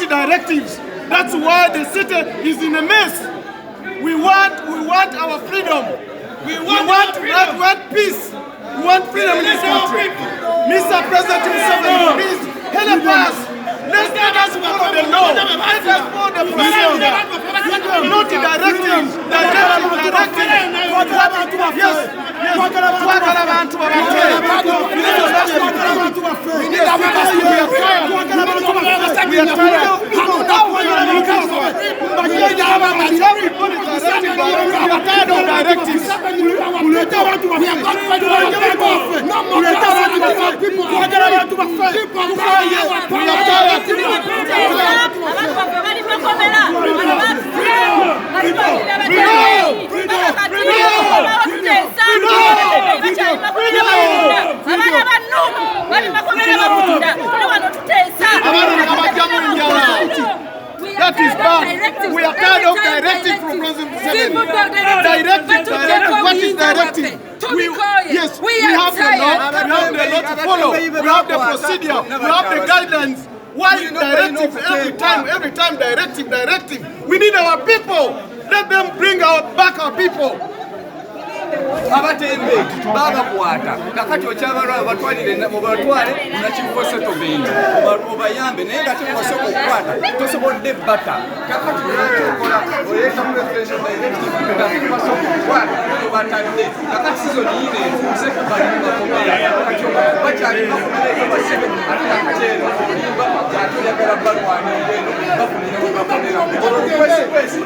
directives. That's why the city is in a mess. We want our freedom. We want peace. We want freedom in this country. Mr. President Museveni, please help us. Let us follow the law. Let us follow the procedure. Not directing. Yes. That is bad. We are tired of directing from President Museveni. What is directing? Yes, we have the law. We have the law to follow. We have the procedure. We have the guidelines. Why directive every time directive? We need our people. Let them bring back our people. abatembe baba kuwata kakati okyabala abatwalire mubatwale nakikose tobindi obayambe naye nga temusobola okukwata tosobodde bata kakati okola oyeta presidential directive nga temusobola okukwata obatadde kakati sizoni yine nze kubali bakomera kakati bakyali basebe ate akakyero olimba yatuyagala balwani ngeno bafunira bakomera kwesi